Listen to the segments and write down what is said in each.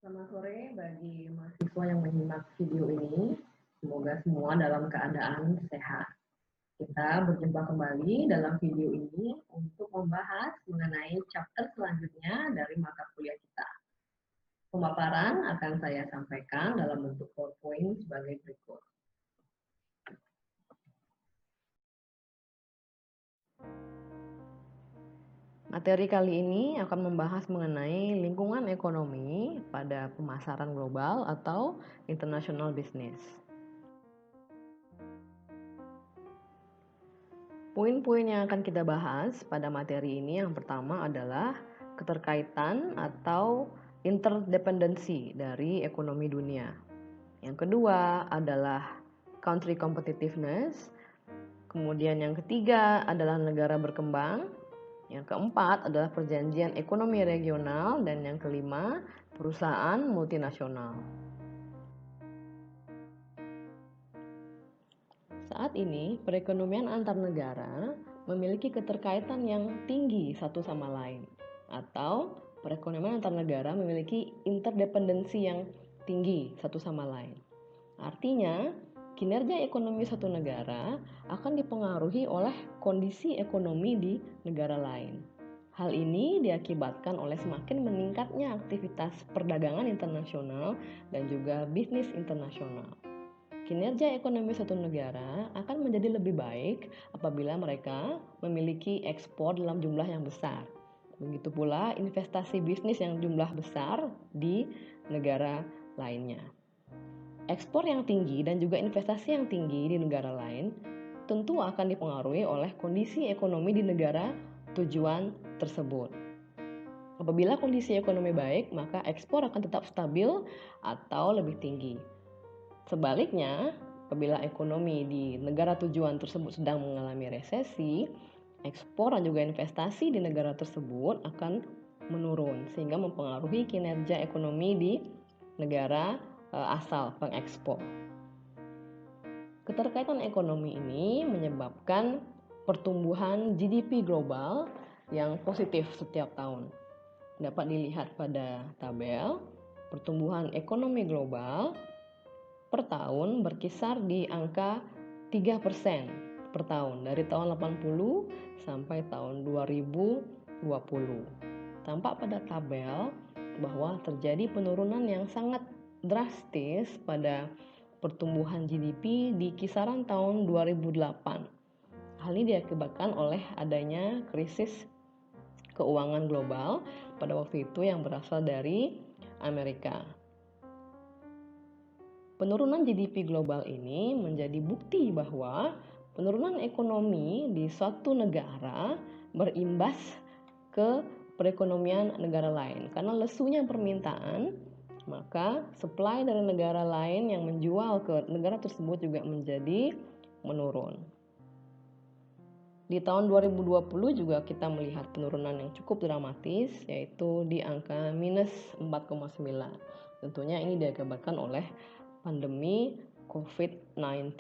Selamat sore bagi mahasiswa yang menyimak video ini. Semoga semua dalam keadaan sehat. Kita berjumpa kembali dalam video ini untuk membahas mengenai chapter selanjutnya dari mata kuliah kita. Pemaparan akan saya sampaikan dalam bentuk PowerPoint sebagai berikut. Materi kali ini akan membahas mengenai lingkungan ekonomi pada pemasaran global atau international business. Poin-poin yang akan kita bahas pada materi ini yang pertama adalah keterkaitan atau interdependensi dari ekonomi dunia. Yang kedua adalah country competitiveness. Kemudian yang ketiga adalah negara berkembang. Yang keempat adalah perjanjian ekonomi regional, dan yang kelima perusahaan multinasional. Saat ini, perekonomian antar negara memiliki keterkaitan yang tinggi satu sama lain, atau perekonomian antar negara memiliki interdependensi yang tinggi satu sama lain. Artinya, kinerja ekonomi satu negara akan dipengaruhi oleh kondisi ekonomi di negara lain. Hal ini diakibatkan oleh semakin meningkatnya aktivitas perdagangan internasional dan juga bisnis internasional. Kinerja ekonomi satu negara akan menjadi lebih baik apabila mereka memiliki ekspor dalam jumlah yang besar. Begitu pula investasi bisnis yang jumlah besar di negara lainnya. Ekspor yang tinggi dan juga investasi yang tinggi di negara lain tentu akan dipengaruhi oleh kondisi ekonomi di negara tujuan tersebut. Apabila kondisi ekonomi baik, maka ekspor akan tetap stabil atau lebih tinggi. Sebaliknya, apabila ekonomi di negara tujuan tersebut sedang mengalami resesi, ekspor dan juga investasi di negara tersebut akan menurun sehingga mempengaruhi kinerja ekonomi di negara asal pengekspor. Keterkaitan ekonomi ini menyebabkan pertumbuhan GDP global yang positif setiap tahun. Dapat dilihat pada tabel, pertumbuhan ekonomi global per tahun berkisar di angka 3% per tahun dari tahun 80 sampai tahun 2020. Tampak pada tabel bahwa terjadi penurunan yang sangat drastis pada pertumbuhan GDP di kisaran tahun 2008. Hal ini diakibatkan oleh adanya krisis keuangan global pada waktu itu yang berasal dari Amerika. Penurunan GDP global ini menjadi bukti bahwa penurunan ekonomi di suatu negara berimbas ke perekonomian negara lain. Karena lesunya permintaan, maka supply dari negara lain yang menjual ke negara tersebut juga menjadi menurun. Di tahun 2020 juga kita melihat penurunan yang cukup dramatis, yaitu di angka minus 4,9. Tentunya ini diakibatkan oleh pandemi COVID-19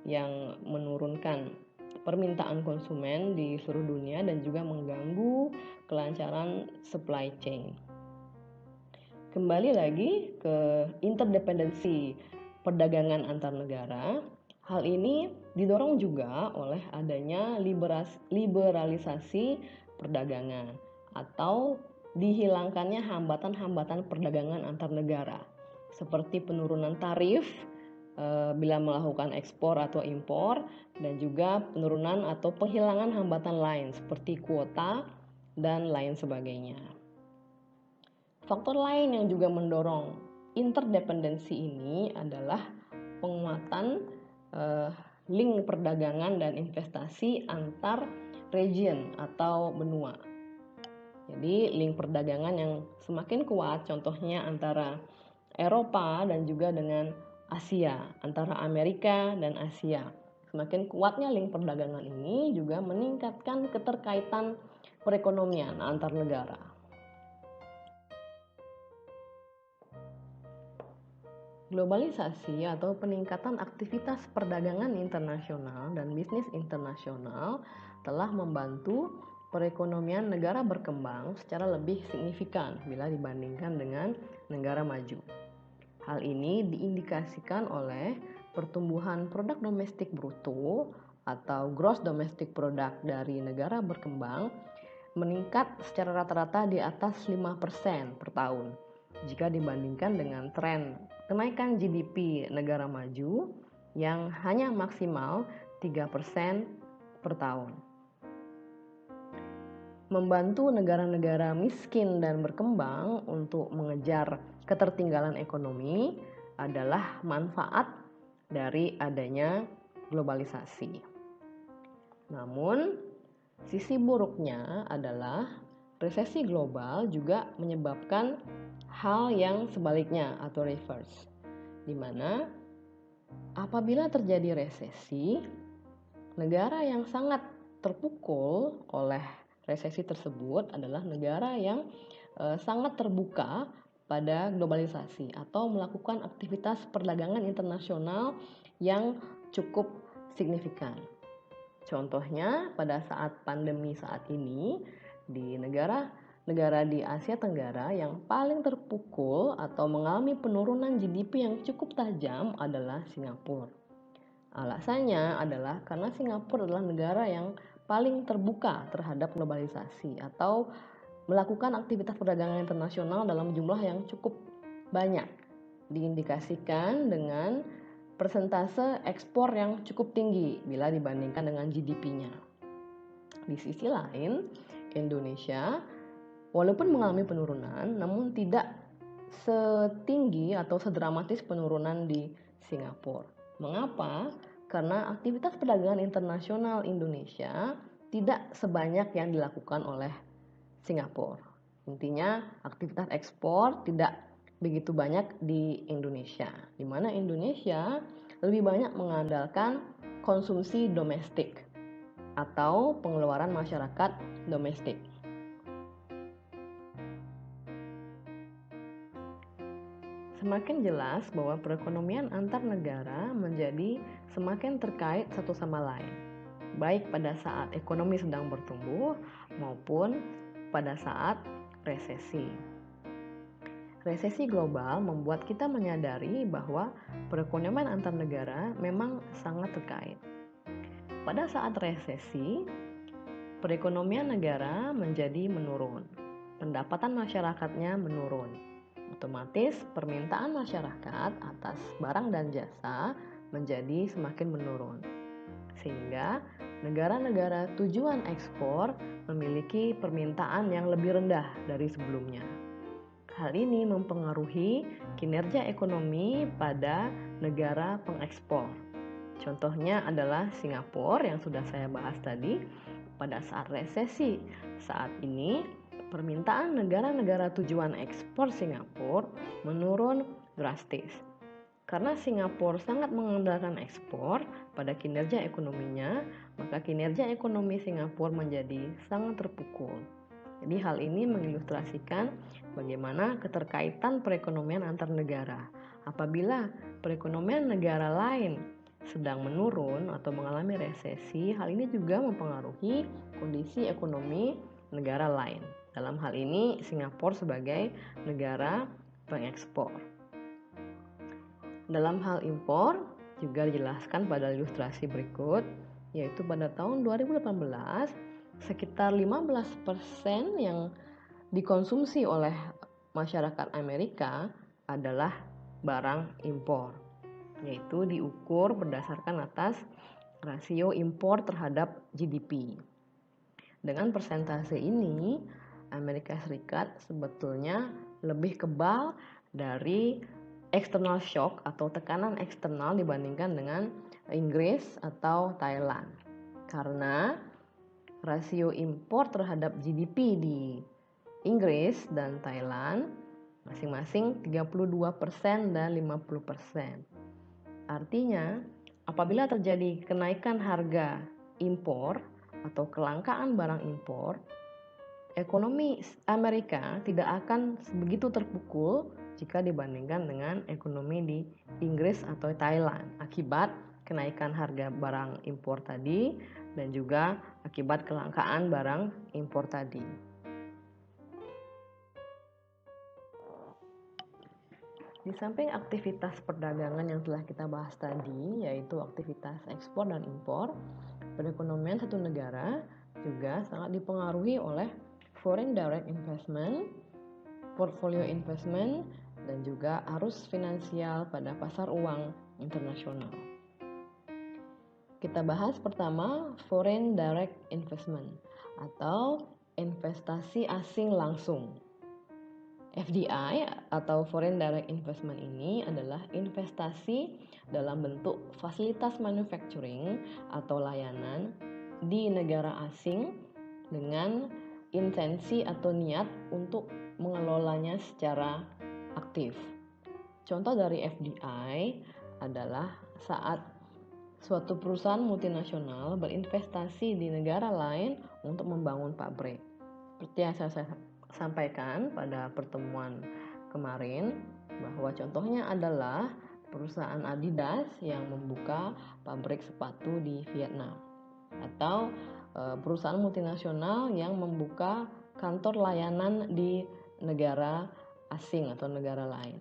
yang menurunkan permintaan konsumen di seluruh dunia dan juga mengganggu kelancaran supply chain. Kembali lagi ke interdependensi perdagangan antar negara. Hal ini didorong juga oleh adanya liberalisasi perdagangan atau dihilangkannya hambatan-hambatan perdagangan antar negara, seperti penurunan tarif bila melakukan ekspor atau impor, dan juga penurunan atau penghilangan hambatan lain seperti kuota dan lain sebagainya. Faktor lain yang juga mendorong interdependensi ini adalah penguatan link perdagangan dan investasi antar region atau benua. Jadi link perdagangan yang semakin kuat, contohnya antara Eropa dan juga dengan Asia, antara Amerika dan Asia. Semakin kuatnya link perdagangan ini juga meningkatkan keterkaitan perekonomian antar negara. Globalisasi atau peningkatan aktivitas perdagangan internasional dan bisnis internasional telah membantu perekonomian negara berkembang secara lebih signifikan bila dibandingkan dengan negara maju. Hal ini diindikasikan oleh pertumbuhan produk domestik bruto atau gross domestic product dari negara berkembang meningkat secara rata-rata di atas 5% per tahun jika dibandingkan dengan tren kenaikan GDP negara maju yang hanya maksimal 3% per tahun. Membantu negara-negara miskin dan berkembang untuk mengejar ketertinggalan ekonomi adalah manfaat dari adanya globalisasi. Namun, sisi buruknya adalah resesi global juga menyebabkan hal yang sebaliknya atau reverse, di mana apabila terjadi resesi, negara yang sangat terpukul oleh resesi tersebut adalah negara yang sangat terbuka pada globalisasi atau melakukan aktivitas perdagangan internasional yang cukup signifikan. Contohnya pada saat pandemi saat ini di negara di Asia Tenggara yang paling terpukul atau mengalami penurunan GDP yang cukup tajam adalah Singapura. Alasannya adalah karena Singapura adalah negara yang paling terbuka terhadap globalisasi atau melakukan aktivitas perdagangan internasional dalam jumlah yang cukup banyak, diindikasikan dengan persentase ekspor yang cukup tinggi bila dibandingkan dengan GDP-nya. Di sisi lain, Indonesia walaupun mengalami penurunan namun tidak setinggi atau sedramatis penurunan di Singapura. Mengapa? Karena aktivitas perdagangan internasional Indonesia tidak sebanyak yang dilakukan oleh Singapura. Intinya aktivitas ekspor tidak begitu banyak di Indonesia, di mana Indonesia lebih banyak mengandalkan konsumsi domestik atau pengeluaran masyarakat domestik. Semakin jelas bahwa perekonomian antar negara menjadi semakin terkait satu sama lain, baik pada saat ekonomi sedang bertumbuh maupun pada saat resesi. Resesi global membuat kita menyadari bahwa perekonomian antar negara memang sangat terkait. Pada saat resesi, perekonomian negara menjadi menurun, pendapatan masyarakatnya menurun. Otomatis permintaan masyarakat atas barang dan jasa menjadi semakin menurun. Sehingga negara-negara tujuan ekspor memiliki permintaan yang lebih rendah dari sebelumnya. Hal ini mempengaruhi kinerja ekonomi pada negara pengekspor. Contohnya adalah Singapura yang sudah saya bahas tadi. Pada saat resesi saat ini, permintaan negara-negara tujuan ekspor Singapura menurun drastis. Karena Singapura sangat mengandalkan ekspor pada kinerja ekonominya, maka kinerja ekonomi Singapura menjadi sangat terpukul. Jadi hal ini mengilustrasikan bagaimana keterkaitan perekonomian antar negara. Apabila perekonomian negara lain sedang menurun atau mengalami resesi, hal ini juga mempengaruhi kondisi ekonomi negara lain. Dalam hal ini Singapura sebagai negara pengekspor. Dalam hal impor juga dijelaskan pada ilustrasi berikut, yaitu pada tahun 2018 sekitar 15% yang dikonsumsi oleh masyarakat Amerika adalah barang impor, yaitu diukur berdasarkan atas rasio impor terhadap GDP. Dengan persentase ini, Amerika Serikat sebetulnya lebih kebal dari external shock atau tekanan eksternal dibandingkan dengan Inggris atau Thailand. Karena rasio impor terhadap GDP di Inggris dan Thailand masing-masing 32% dan 50%. Artinya, apabila terjadi kenaikan harga impor atau kelangkaan barang impor, ekonomi Amerika tidak akan begitu terpukul jika dibandingkan dengan ekonomi di Inggris atau Thailand akibat kenaikan harga barang impor tadi dan juga akibat kelangkaan barang impor tadi. Di samping aktivitas perdagangan yang telah kita bahas tadi, yaitu aktivitas ekspor dan impor, perekonomian satu negara juga sangat dipengaruhi oleh foreign direct investment, portfolio investment, dan juga arus finansial pada pasar uang internasional. Kita bahas pertama foreign direct investment atau investasi asing langsung. FDI atau Foreign Direct Investment ini adalah investasi dalam bentuk fasilitas manufacturing atau layanan di negara asing dengan intensi atau niat untuk mengelolanya secara aktif. Contoh dari FDI adalah saat suatu perusahaan multinasional berinvestasi di negara lain untuk membangun pabrik. Seperti yang saya sampaikan pada pertemuan kemarin, bahwa contohnya adalah perusahaan Adidas yang membuka pabrik sepatu di Vietnam, atau perusahaan multinasional yang membuka kantor layanan di negara asing atau negara lain.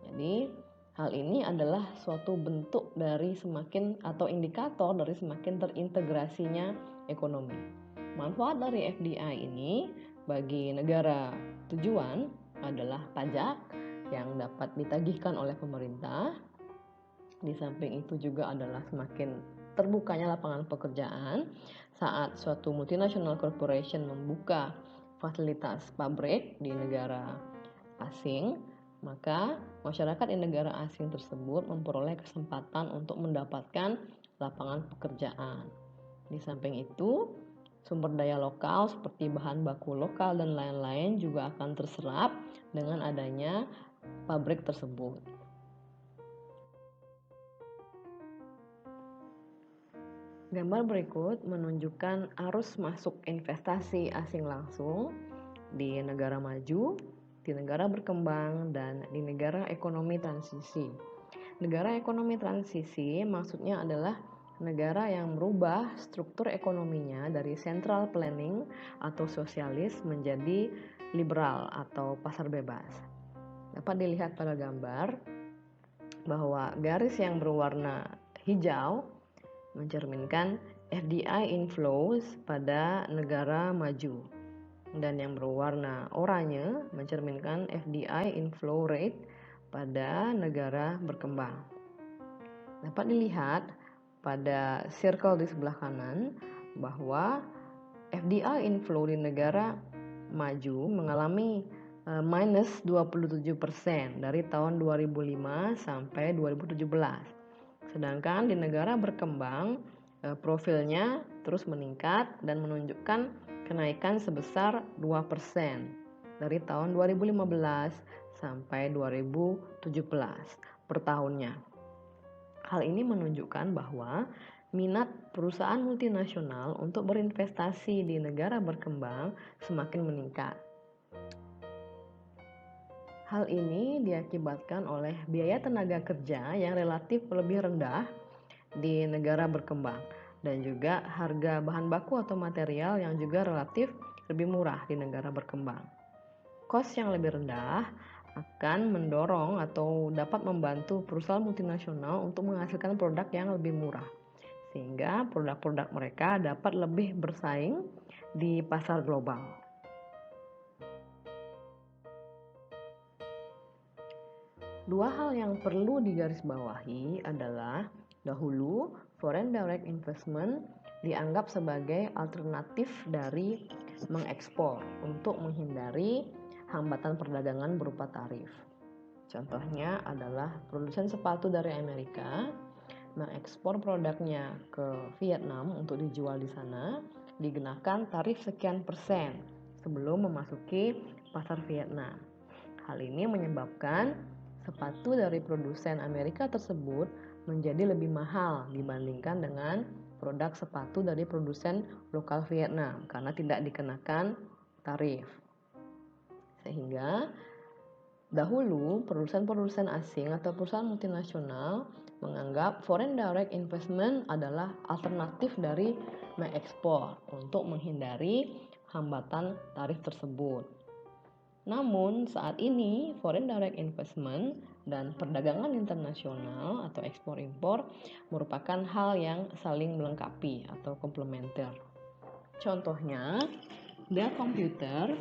Jadi hal ini adalah suatu bentuk dari semakin atau indikator dari semakin terintegrasinya ekonomi. Manfaat dari FDI ini bagi negara tujuan adalah pajak yang dapat ditagihkan oleh pemerintah. Di samping itu juga adalah semakin terbukanya lapangan pekerjaan saat suatu multinational corporation membuka fasilitas pabrik di negara asing, maka masyarakat di negara asing tersebut memperoleh kesempatan untuk mendapatkan lapangan pekerjaan. Di samping itu, sumber daya lokal seperti bahan baku lokal dan lain-lain juga akan terserap dengan adanya pabrik tersebut. Gambar berikut menunjukkan arus masuk investasi asing langsung di negara maju, di negara berkembang, dan di negara ekonomi transisi. Negara ekonomi transisi maksudnya adalah negara yang merubah struktur ekonominya dari central planning atau sosialis menjadi liberal atau pasar bebas. Dapat dilihat pada gambar bahwa garis yang berwarna hijau mencerminkan FDI inflows pada negara maju, dan yang berwarna oranye mencerminkan FDI inflow rate pada negara berkembang. Dapat dilihat pada circle di sebelah kanan bahwa FDI inflow di negara maju mengalami minus 27% dari tahun 2005 sampai 2017. Sedangkan di negara berkembang profilnya terus meningkat dan menunjukkan kenaikan sebesar 2% dari tahun 2015 sampai 2017 per tahunnya. Hal ini menunjukkan bahwa minat perusahaan multinasional untuk berinvestasi di negara berkembang semakin meningkat. Hal ini diakibatkan oleh biaya tenaga kerja yang relatif lebih rendah di negara berkembang dan juga harga bahan baku atau material yang juga relatif lebih murah di negara berkembang. Cost yang lebih rendah akan mendorong atau dapat membantu perusahaan multinasional untuk menghasilkan produk yang lebih murah, sehingga produk-produk mereka dapat lebih bersaing di pasar global. Dua hal yang perlu digarisbawahi adalah dahulu foreign direct investment dianggap sebagai alternatif dari mengekspor untuk menghindari hambatan perdagangan berupa tarif. Contohnya adalah produsen sepatu dari Amerika mengekspor produknya ke Vietnam untuk dijual di sana, dikenakan tarif sekian persen sebelum memasuki pasar Vietnam. Hal ini menyebabkan sepatu dari produsen Amerika tersebut menjadi lebih mahal dibandingkan dengan produk sepatu dari produsen lokal Vietnam karena tidak dikenakan tarif. Sehingga dahulu produsen-produsen asing atau perusahaan multinasional menganggap foreign direct investment adalah alternatif dari mengekspor untuk menghindari hambatan tarif tersebut. Namun saat ini foreign direct investment dan perdagangan internasional atau ekspor impor merupakan hal yang saling melengkapi atau komplementer. Contohnya, Dell Computer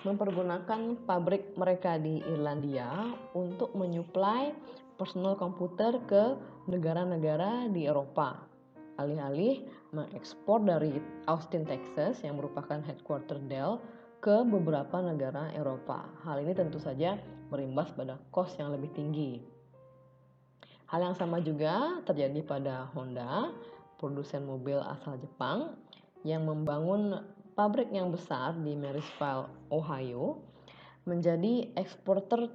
mempergunakan pabrik mereka di Irlandia untuk menyuplai personal komputer ke negara-negara di Eropa, alih-alih mengekspor dari Austin, Texas yang merupakan headquarter Dell ke beberapa negara Eropa. Hal ini tentu saja berimbas pada cost yang lebih tinggi. Hal yang sama juga terjadi pada Honda, produsen mobil asal Jepang yang membangun pabrik yang besar di Marysville, Ohio, menjadi eksporter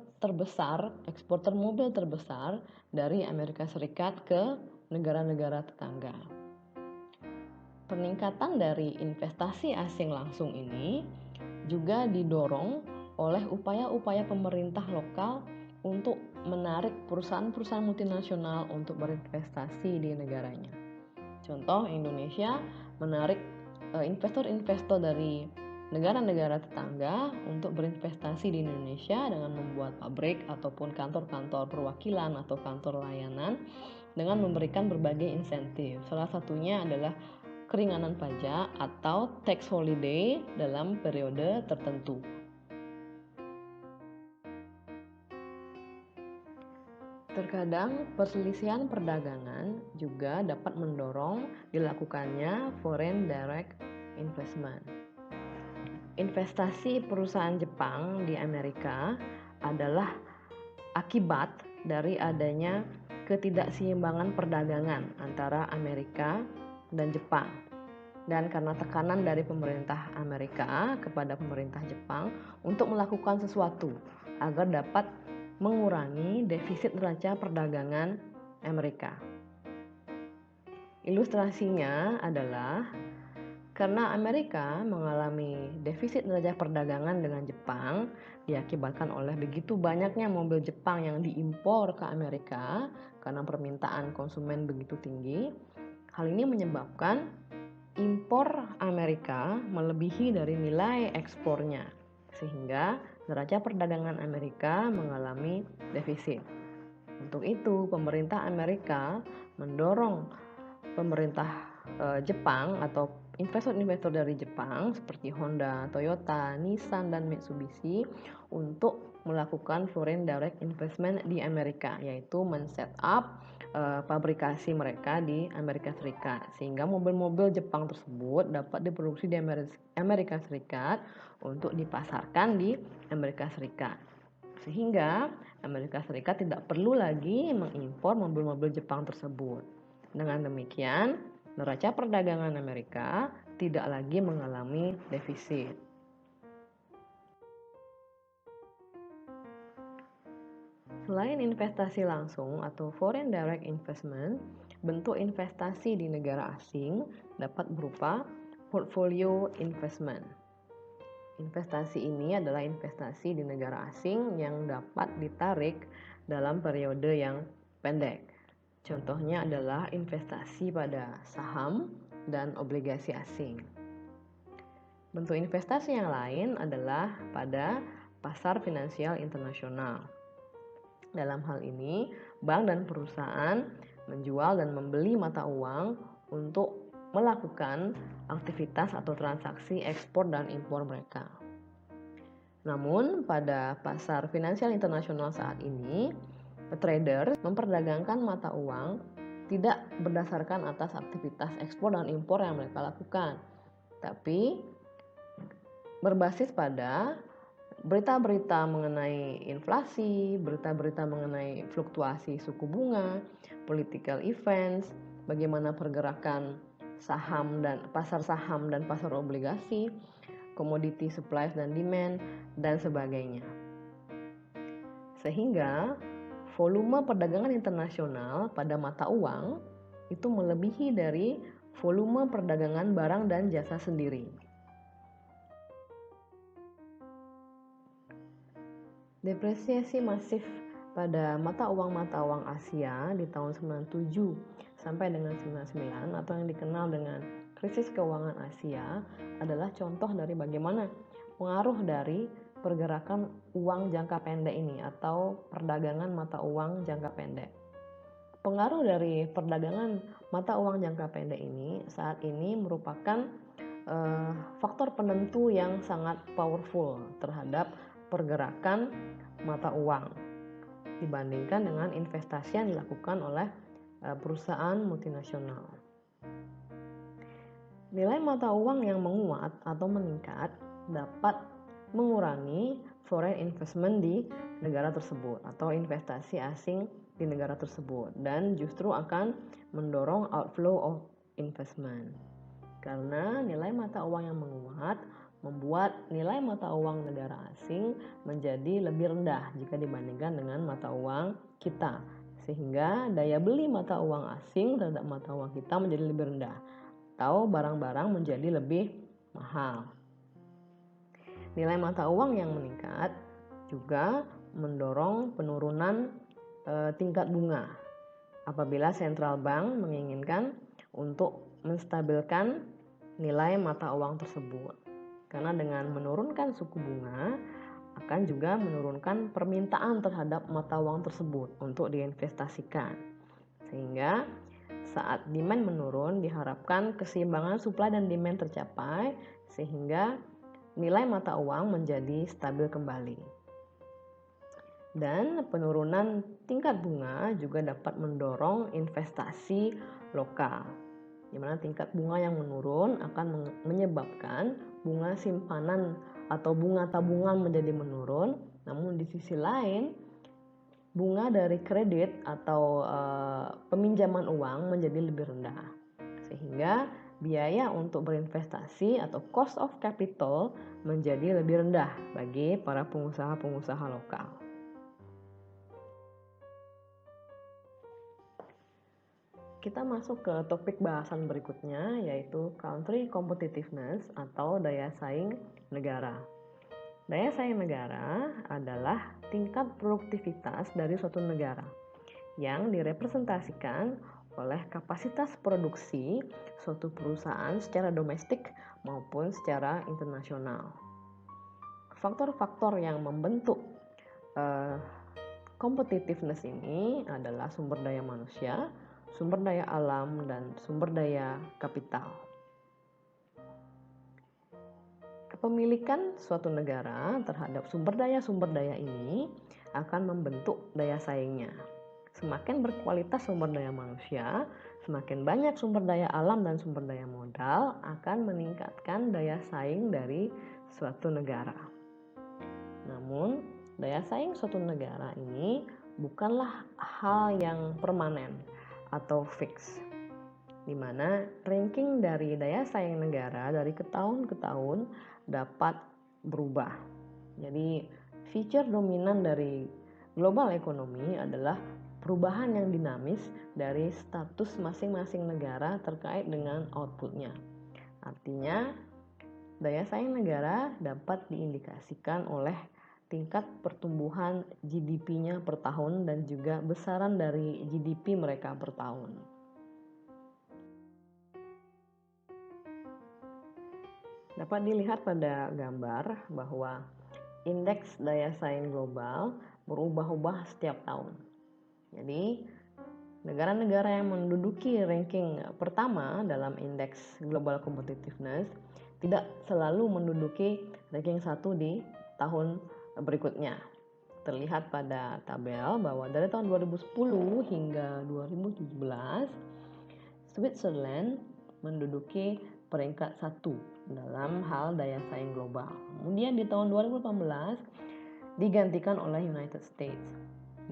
mobil terbesar dari Amerika Serikat ke negara-negara tetangga. Peningkatan dari investasi asing langsung ini juga didorong oleh upaya-upaya pemerintah lokal untuk menarik perusahaan-perusahaan multinasional untuk berinvestasi di negaranya. Contoh, Indonesia menarik investor-investor dari negara-negara tetangga untuk berinvestasi di Indonesia dengan membuat pabrik ataupun kantor-kantor perwakilan atau kantor layanan dengan memberikan berbagai insentif. Salah satunya adalah keringanan pajak atau tax holiday dalam periode tertentu. Terkadang perselisihan perdagangan juga dapat mendorong dilakukannya foreign direct investment. Investasi perusahaan Jepang di Amerika adalah akibat dari adanya ketidakseimbangan perdagangan antara Amerika dan Jepang. Dan karena tekanan dari pemerintah Amerika kepada pemerintah Jepang untuk melakukan sesuatu agar dapat mengurangi defisit neraca perdagangan Amerika. Ilustrasinya adalah karena Amerika mengalami defisit neraca perdagangan dengan Jepang diakibatkan oleh begitu banyaknya mobil Jepang yang diimpor ke Amerika karena permintaan konsumen begitu tinggi. Hal ini menyebabkan impor Amerika melebihi dari nilai ekspornya, sehingga neraca perdagangan Amerika mengalami defisit. Untuk itu, pemerintah Amerika mendorong pemerintah Jepang atau investor-investor dari Jepang seperti Honda, Toyota, Nissan, dan Mitsubishi untuk melakukan foreign direct investment di Amerika, yaitu men-set up pabrikasi mereka di Amerika Serikat, sehingga mobil-mobil Jepang tersebut dapat diproduksi di Amerika Serikat untuk dipasarkan di Amerika Serikat, sehingga Amerika Serikat tidak perlu lagi mengimpor mobil-mobil Jepang tersebut. Dengan demikian, neraca perdagangan Amerika tidak lagi mengalami defisit. Selain investasi langsung atau foreign direct investment, bentuk investasi di negara asing dapat berupa portfolio investment. Investasi ini adalah investasi di negara asing yang dapat ditarik dalam periode yang pendek. Contohnya adalah investasi pada saham dan obligasi asing. Bentuk investasi yang lain adalah pada pasar finansial internasional. Dalam hal ini, bank dan perusahaan menjual dan membeli mata uang untuk melakukan aktivitas atau transaksi ekspor dan impor mereka. Namun, pada pasar finansial internasional saat ini, trader memperdagangkan mata uang tidak berdasarkan atas aktivitas ekspor dan impor yang mereka lakukan, tapi berbasis pada berita-berita mengenai inflasi, berita-berita mengenai fluktuasi suku bunga, political events, bagaimana pergerakan saham dan pasar obligasi, commodity supply dan demand, dan sebagainya. Sehingga volume perdagangan internasional pada mata uang itu melebihi dari volume perdagangan barang dan jasa sendiri. Depresiasi masif pada mata uang Asia di tahun 97 sampai dengan 99 atau yang dikenal dengan krisis keuangan Asia adalah contoh dari bagaimana pengaruh dari pergerakan uang jangka pendek ini atau perdagangan mata uang jangka pendek. Pengaruh dari perdagangan mata uang jangka pendek ini saat ini merupakan faktor penentu yang sangat powerful terhadap pergerakan mata uang dibandingkan dengan investasi yang dilakukan oleh perusahaan multinasional. Nilai mata uang yang menguat atau meningkat dapat mengurangi foreign investment di negara tersebut atau investasi asing di negara tersebut dan justru akan mendorong outflow of investment. Karena nilai mata uang yang menguat membuat nilai mata uang negara asing menjadi lebih rendah jika dibandingkan dengan mata uang kita, sehingga daya beli mata uang asing terhadap mata uang kita menjadi lebih rendah atau barang-barang menjadi lebih mahal. Nilai mata uang yang meningkat juga mendorong penurunan tingkat bunga apabila central bank menginginkan untuk menstabilkan nilai mata uang tersebut. Karena dengan menurunkan suku bunga akan juga menurunkan permintaan terhadap mata uang tersebut untuk diinvestasikan. Sehingga saat demand menurun diharapkan keseimbangan supply dan demand tercapai sehingga nilai mata uang menjadi stabil kembali. Dan penurunan tingkat bunga juga dapat mendorong investasi lokal, di mana tingkat bunga yang menurun akan menyebabkan bunga simpanan atau bunga tabungan menjadi menurun. Namun di sisi lain, bunga dari kredit atau peminjaman uang menjadi lebih rendah. Sehingga biaya untuk berinvestasi atau cost of capital menjadi lebih rendah bagi para pengusaha-pengusaha lokal. Kita masuk ke topik bahasan berikutnya, yaitu country competitiveness atau daya saing negara. Daya saing negara adalah tingkat produktivitas dari suatu negara yang direpresentasikan oleh kapasitas produksi suatu perusahaan secara domestik maupun secara internasional. Faktor-faktor yang membentuk competitiveness ini adalah sumber daya manusia, sumber daya alam, dan sumber daya kapital. Kepemilikan suatu negara terhadap sumber daya ini akan membentuk daya saingnya. Semakin berkualitas sumber daya manusia, semakin banyak sumber daya alam dan sumber daya modal akan meningkatkan daya saing dari suatu negara. Namun, daya saing suatu negara ini bukanlah hal yang permanen atau fix, di mana ranking dari daya saing negara dari tahun ke tahun dapat berubah. Jadi feature dominan dari global economy adalah perubahan yang dinamis dari status masing-masing negara terkait dengan outputnya. Artinya daya saing negara dapat diindikasikan oleh tingkat pertumbuhan GDP-nya per tahun dan juga besaran dari GDP mereka per tahun. Dapat dilihat pada gambar bahwa indeks daya saing global berubah-ubah setiap tahun. Jadi, negara-negara yang menduduki ranking pertama dalam indeks global competitiveness tidak selalu menduduki ranking 1 di tahun berikutnya. Terlihat pada tabel bahwa dari tahun 2010 hingga 2017 Switzerland menduduki peringkat 1 dalam hal daya saing global. Kemudian di tahun 2018 digantikan oleh United States.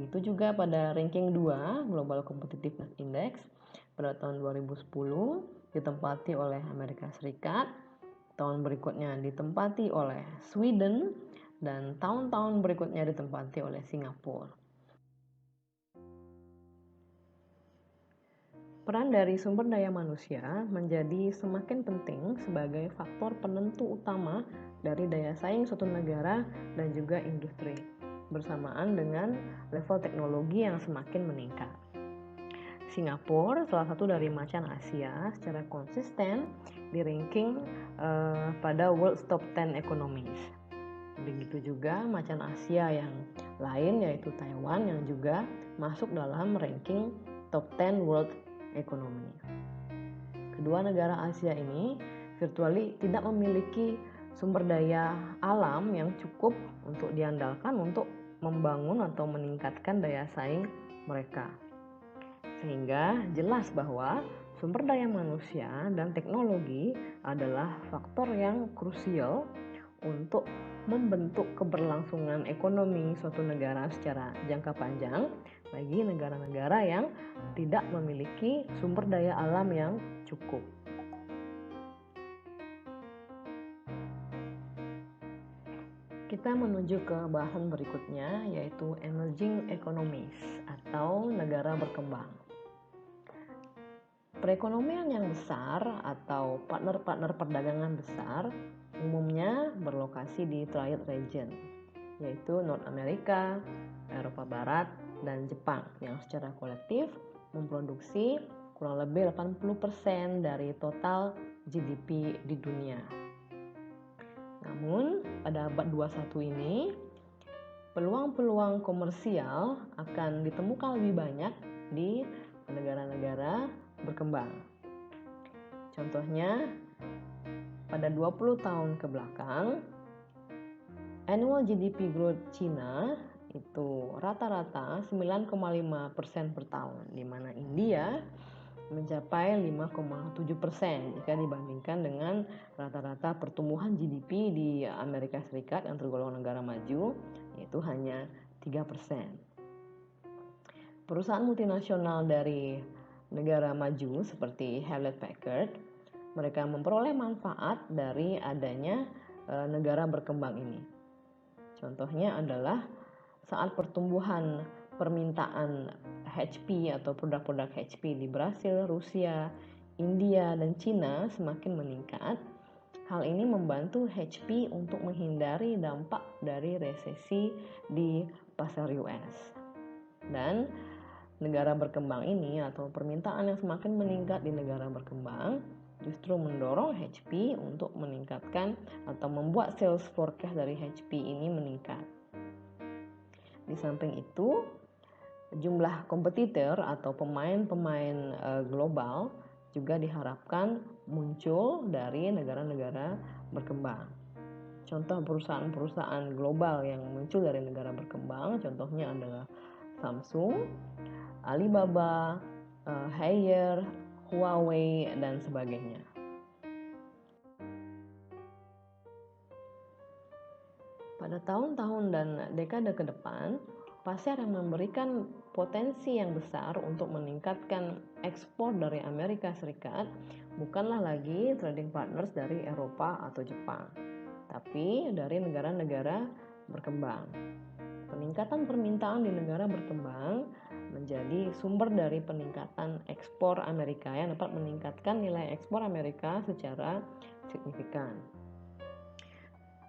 Itu juga pada ranking 2 Global Competitiveness Index pada tahun 2010 ditempati oleh Amerika Serikat, tahun berikutnya ditempati oleh Sweden, dan tahun-tahun berikutnya ditempati oleh Singapura. Peran dari sumber daya manusia menjadi semakin penting sebagai faktor penentu utama dari daya saing suatu negara dan juga industri. bersamaan dengan level teknologi yang semakin meningkat. Singapura, salah satu dari macan Asia, secara konsisten di ranking pada World Top 10 Economies. Begitu juga macan Asia yang lain, yaitu Taiwan, yang juga masuk dalam ranking Top 10 World Economy. Kedua negara Asia ini virtually tidak memiliki sumber daya alam yang cukup untuk diandalkan untuk membangun atau meningkatkan daya saing mereka. Sehingga jelas bahwa sumber daya manusia dan teknologi adalah faktor yang krusial untuk membentuk keberlangsungan ekonomi suatu negara secara jangka panjang bagi negara-negara yang tidak memiliki sumber daya alam yang cukup. Kita menuju ke bahasan berikutnya, yaitu emerging economies atau negara berkembang. Perekonomian yang besar atau partner-partner perdagangan besar umumnya berlokasi di Triad region, yaitu North America, Eropa Barat, dan Jepang yang secara kolektif memproduksi kurang lebih 80% dari total GDP di dunia. Namun, pada abad 21 ini, peluang-peluang komersial akan ditemukan lebih banyak di negara-negara berkembang. Contohnya, pada 20 tahun ke belakang, annual GDP growth China itu rata-rata 9,5% per tahun, di mana India mencapai 5,7% jika dibandingkan dengan rata-rata pertumbuhan GDP di Amerika Serikat yang tergolong negara maju, yaitu hanya 3%. Perusahaan multinasional dari negara maju seperti Hewlett Packard, mereka memperoleh manfaat dari adanya negara berkembang ini. Contohnya adalah saat pertumbuhan permintaan HP atau produk-produk HP di Brasil, Rusia, India, dan Cina semakin meningkat. Hal ini membantu HP untuk menghindari dampak dari resesi di pasar US. Dan negara berkembang ini atau permintaan yang semakin meningkat di negara berkembang justru mendorong HP untuk meningkatkan atau membuat sales forecast dari HP ini meningkat. Di samping itu, jumlah kompetitor atau pemain-pemain global juga diharapkan muncul dari negara-negara berkembang. Contoh perusahaan-perusahaan global yang muncul dari negara berkembang, contohnya adalah Samsung, Alibaba, Haier, Huawei, dan sebagainya. Pada tahun-tahun dan dekade ke depan, pasar yang memberikan potensi yang besar untuk meningkatkan ekspor dari Amerika Serikat bukanlah lagi trading partners dari Eropa atau Jepang, tapi dari negara-negara berkembang. Peningkatan permintaan di negara berkembang menjadi sumber dari peningkatan ekspor Amerika yang dapat meningkatkan nilai ekspor Amerika secara signifikan.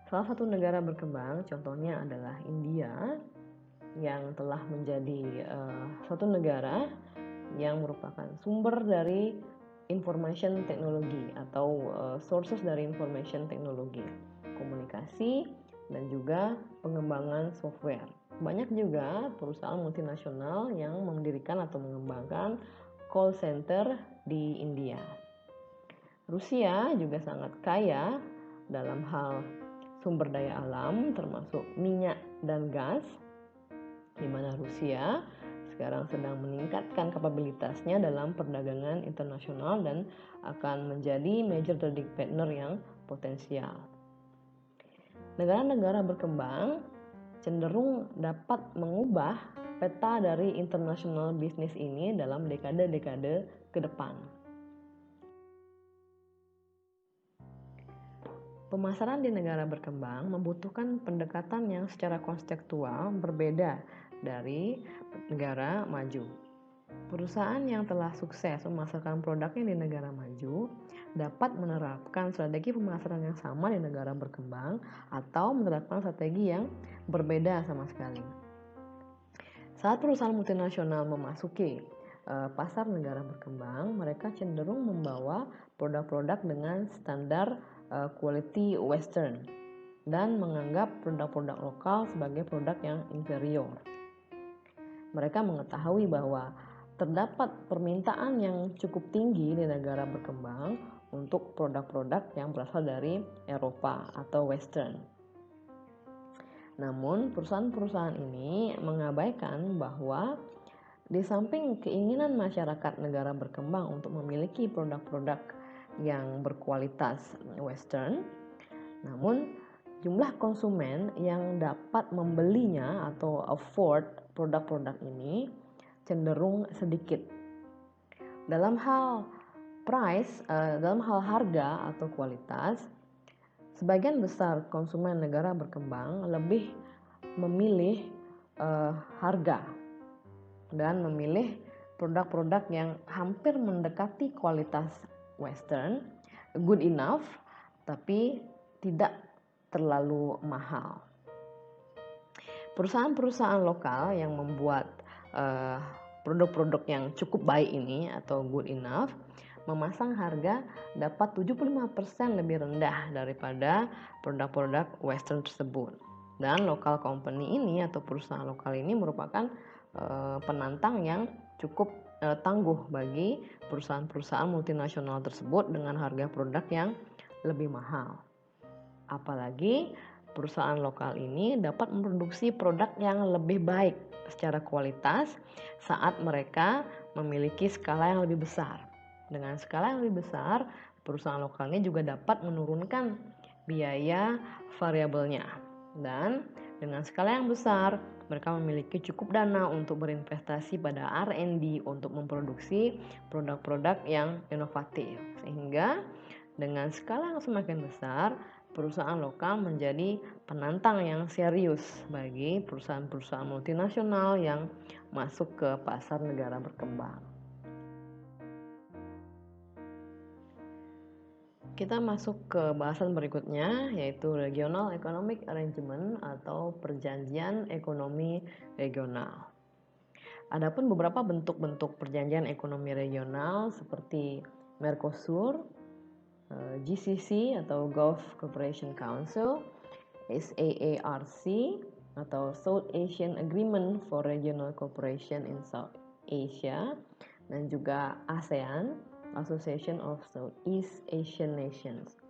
Salah satu negara berkembang contohnya adalah India, yang telah menjadi suatu negara yang merupakan sumber dari information technology atau sources dari information technology, komunikasi, dan juga pengembangan software. Banyak juga perusahaan multinasional yang mendirikan atau mengembangkan call center di India. Rusia juga sangat kaya dalam hal sumber daya alam termasuk minyak dan gas, di mana Rusia sekarang sedang meningkatkan kapabilitasnya dalam perdagangan internasional dan akan menjadi major trading partner yang potensial. Negara-negara berkembang cenderung dapat mengubah peta dari international business ini dalam dekade-dekade ke depan. Pemasaran di negara berkembang membutuhkan pendekatan yang secara konseptual berbeda dari negara maju. Perusahaan yang telah sukses memasarkan produknya di negara maju dapat menerapkan strategi pemasaran yang sama di negara berkembang atau menerapkan strategi yang berbeda sama sekali. Saat perusahaan multinasional memasuki pasar negara berkembang, mereka cenderung membawa produk-produk dengan standar quality western dan menganggap produk-produk lokal sebagai produk yang inferior. Mereka mengetahui bahwa terdapat permintaan yang cukup tinggi di negara berkembang untuk produk-produk yang berasal dari Eropa atau Western. Namun, perusahaan-perusahaan ini mengabaikan bahwa di samping keinginan masyarakat negara berkembang untuk memiliki produk-produk yang berkualitas Western, namun jumlah konsumen yang dapat membelinya atau afford produk-produk ini cenderung sedikit. Dalam hal harga atau kualitas, sebagian besar konsumen negara berkembang lebih memilih harga dan memilih produk-produk yang hampir mendekati kualitas Western, good enough, tapi tidak terlalu mahal. Perusahaan-perusahaan lokal yang membuat produk-produk yang cukup baik ini atau good enough memasang harga dapat 75% lebih rendah daripada produk-produk Western tersebut. Dan local company ini atau perusahaan lokal ini merupakan penantang yang cukup tangguh bagi perusahaan-perusahaan multinasional tersebut dengan harga produk yang lebih mahal. Apalagi perusahaan lokal ini dapat memproduksi produk yang lebih baik secara kualitas saat mereka memiliki skala yang lebih besar. Dengan skala yang lebih besar, perusahaan lokalnya juga dapat menurunkan biaya variabelnya. Dan dengan skala yang besar, mereka memiliki cukup dana untuk berinvestasi pada R&D untuk memproduksi produk-produk yang inovatif. Sehingga dengan skala yang semakin besar, perusahaan lokal menjadi penantang yang serius bagi perusahaan-perusahaan multinasional yang masuk ke pasar negara berkembang. Kita masuk ke bahasan berikutnya, yaitu Regional Economic Arrangement atau perjanjian ekonomi regional. Adapun beberapa bentuk-bentuk perjanjian ekonomi regional seperti Mercosur, GCC atau Gulf Cooperation Council, SAARC atau South Asian Agreement for Regional Cooperation in South Asia, dan juga ASEAN, Association of Southeast Asian Nations.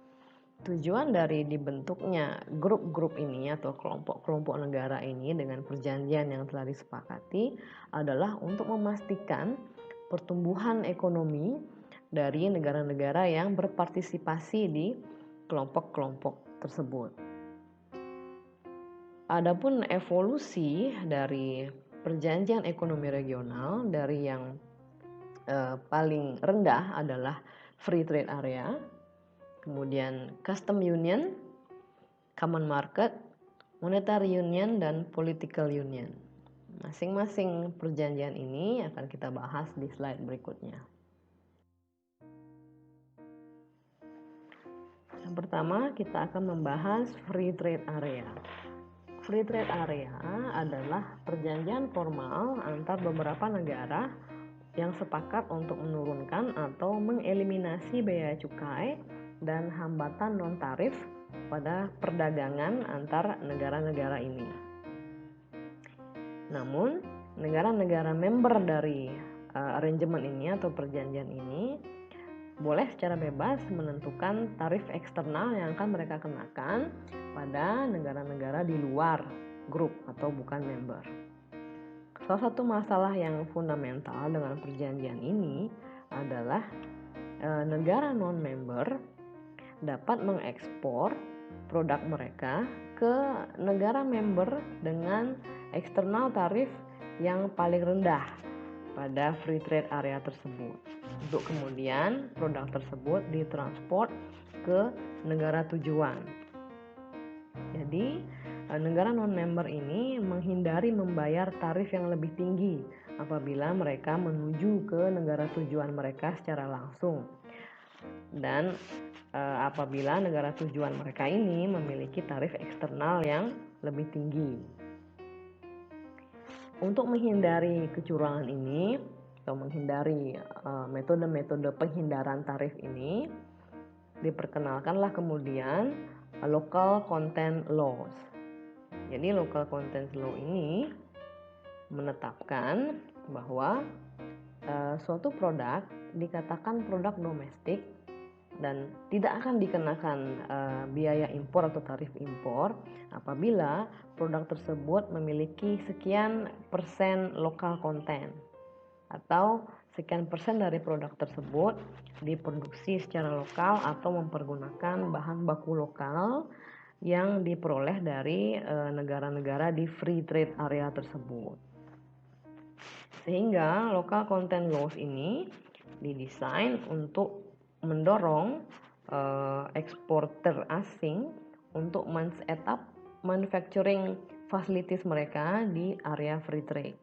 Tujuan dari dibentuknya grup-grup ini atau kelompok-kelompok negara ini dengan perjanjian yang telah disepakati adalah untuk memastikan pertumbuhan ekonomi dari negara-negara yang berpartisipasi di kelompok-kelompok tersebut. Adapun evolusi dari perjanjian ekonomi regional dari yang paling rendah adalah free trade area, kemudian custom union, common market, monetary union, dan political union. Masing-masing perjanjian ini akan kita bahas di slide berikutnya. Yang pertama, kita akan membahas free trade area. Free trade area adalah perjanjian formal antar beberapa negara yang sepakat untuk menurunkan atau mengeliminasi bea cukai dan hambatan non-tarif pada perdagangan antar negara-negara ini. Namun, negara-negara member dari arrangement ini atau perjanjian ini boleh secara bebas menentukan tarif eksternal yang akan mereka kenakan pada negara-negara di luar grup atau bukan member. Salah satu masalah yang fundamental dengan perjanjian ini adalah negara non-member dapat mengekspor produk mereka ke negara member dengan eksternal tarif yang paling rendah pada free trade area tersebut. Untuk kemudian produk tersebut ditransport ke negara tujuan. Jadi negara non-member ini menghindari membayar tarif yang lebih tinggi apabila mereka menuju ke negara tujuan mereka secara langsung, dan apabila negara tujuan mereka ini memiliki tarif eksternal yang lebih tinggi. Untuk menghindari kecurangan ini atau menghindari metode-metode penghindaran tarif ini, diperkenalkanlah kemudian local content laws. Jadi local content law ini menetapkan bahwa suatu produk dikatakan produk domestik dan tidak akan dikenakan biaya impor atau tarif impor apabila produk tersebut memiliki sekian persen local content atau sekian persen dari produk tersebut diproduksi secara lokal atau mempergunakan bahan baku lokal yang diperoleh dari negara-negara di free trade area tersebut. Sehingga local content laws ini didesain untuk mendorong eksporter asing untuk men-set up manufacturing facilities mereka di area free trade,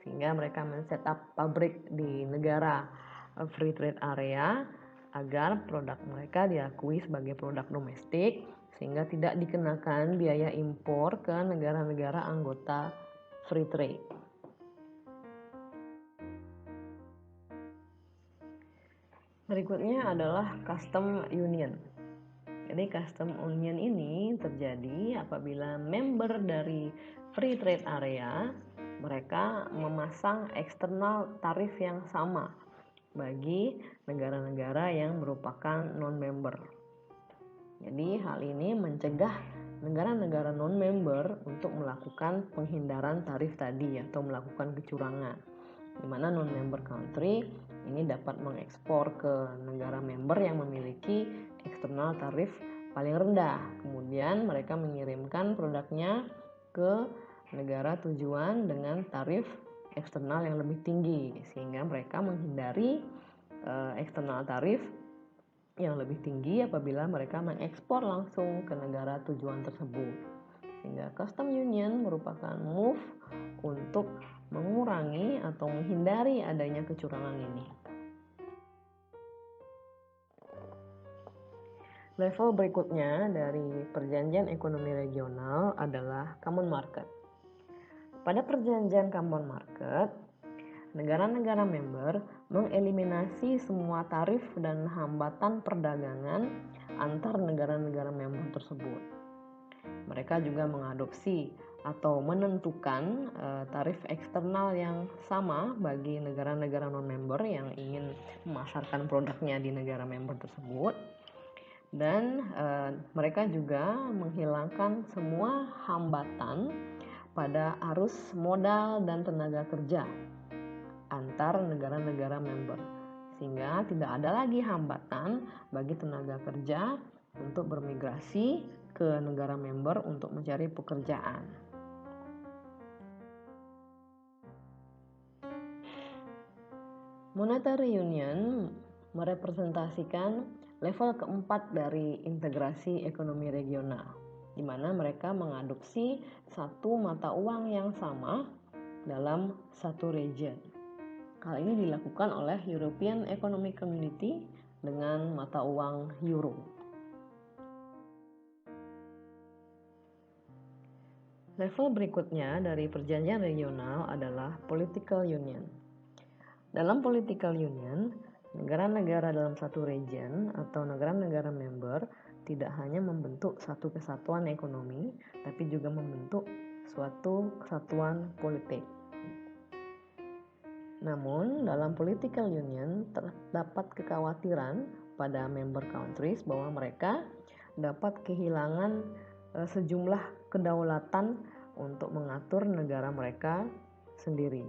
sehingga mereka men-set up pabrik di negara free trade area agar produk mereka diakui sebagai produk domestik sehingga tidak dikenakan biaya impor ke negara-negara anggota free trade. Berikutnya adalah custom union. Jadi custom union ini terjadi apabila member dari free trade area mereka memasang eksternal tarif yang sama bagi negara-negara yang merupakan non-member. Jadi hal ini mencegah negara-negara non-member untuk melakukan penghindaran tarif tadi atau melakukan kecurangan, di mana non-member country ini dapat mengekspor ke negara member yang memiliki eksternal tarif paling rendah. Kemudian mereka mengirimkan produknya ke negara tujuan dengan tarif eksternal yang lebih tinggi, sehingga mereka menghindari eksternal tarif yang lebih tinggi apabila mereka mengekspor langsung ke negara tujuan tersebut. Sehingga custom union merupakan move untuk mengurangi atau menghindari adanya kecurangan ini. Level berikutnya dari perjanjian ekonomi regional adalah common market. Pada perjanjian common market, negara-negara member mengeliminasi semua tarif dan hambatan perdagangan antar negara-negara member tersebut. Mereka juga mengadopsi atau menentukan tarif eksternal yang sama bagi negara-negara non-member yang ingin memasarkan produknya di negara member tersebut. Dan mereka juga menghilangkan semua hambatan pada arus modal dan tenaga kerja antar negara-negara member, sehingga tidak ada lagi hambatan bagi tenaga kerja untuk bermigrasi ke negara member untuk mencari pekerjaan. Monetary Union merepresentasikan level keempat dari integrasi ekonomi regional, di mana mereka mengadopsi satu mata uang yang sama dalam satu region. Hal ini dilakukan oleh European Economic Community dengan mata uang euro. Level berikutnya dari perjanjian regional adalah political union. Dalam political union, negara-negara dalam satu region atau negara-negara member tidak hanya membentuk satu kesatuan ekonomi, tapi juga membentuk suatu kesatuan politik. Namun, dalam political union terdapat kekhawatiran pada member countries bahwa mereka dapat kehilangan sejumlah kedaulatan untuk mengatur negara mereka sendiri.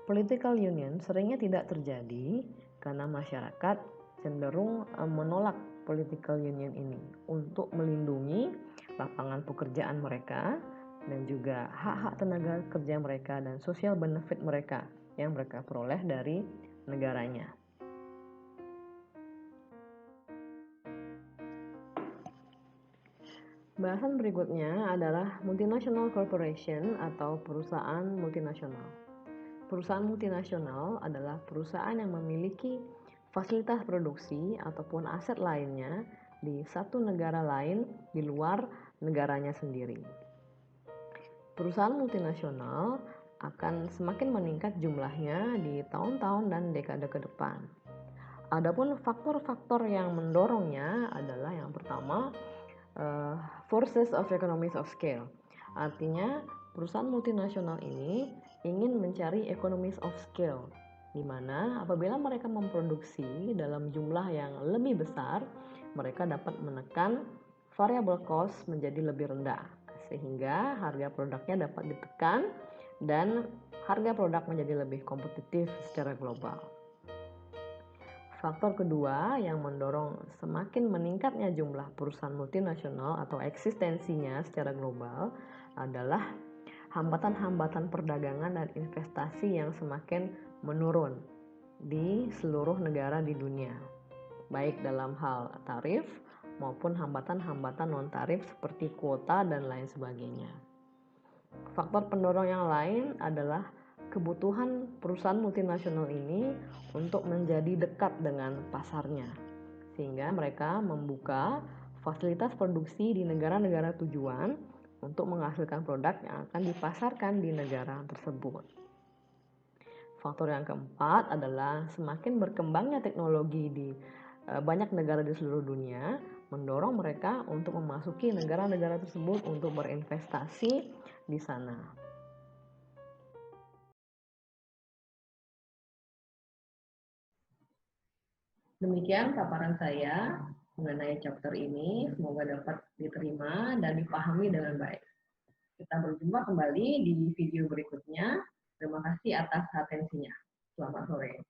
Political union seringnya tidak terjadi karena masyarakat cenderung menolak political union ini untuk melindungi lapangan pekerjaan mereka dan juga hak-hak tenaga kerja mereka dan social benefit mereka yang mereka peroleh dari negaranya. Bahasan berikutnya adalah multinational corporation atau perusahaan multinasional. Perusahaan multinasional adalah perusahaan yang memiliki fasilitas produksi ataupun aset lainnya di satu negara lain di luar negaranya sendiri. Perusahaan multinasional akan semakin meningkat jumlahnya di tahun-tahun dan dekade ke depan. Adapun faktor-faktor yang mendorongnya adalah yang pertama, forces of economies of scale. Artinya, perusahaan multinasional ini ingin mencari economies of scale, di mana apabila mereka memproduksi dalam jumlah yang lebih besar, mereka dapat menekan variable cost menjadi lebih rendah, sehingga harga produknya dapat ditekan dan harga produk menjadi lebih kompetitif secara global. Faktor kedua yang mendorong semakin meningkatnya jumlah perusahaan multinasional atau eksistensinya secara global adalah hambatan-hambatan perdagangan dan investasi yang semakin menurun di seluruh negara di dunia, baik dalam hal tarif maupun hambatan-hambatan non-tarif seperti kuota dan lain sebagainya. Faktor pendorong yang lain adalah kebutuhan perusahaan multinasional ini untuk menjadi dekat dengan pasarnya, sehingga mereka membuka fasilitas produksi di negara-negara tujuan untuk menghasilkan produk yang akan dipasarkan di negara tersebut. Faktor yang keempat adalah semakin berkembangnya teknologi di banyak negara di seluruh dunia, mendorong mereka untuk memasuki negara-negara tersebut untuk berinvestasi di sana. Demikian paparan saya mengenai chapter ini, semoga dapat diterima dan dipahami dengan baik. Kita berjumpa kembali di video berikutnya. Terima kasih atas atensinya. Selamat sore.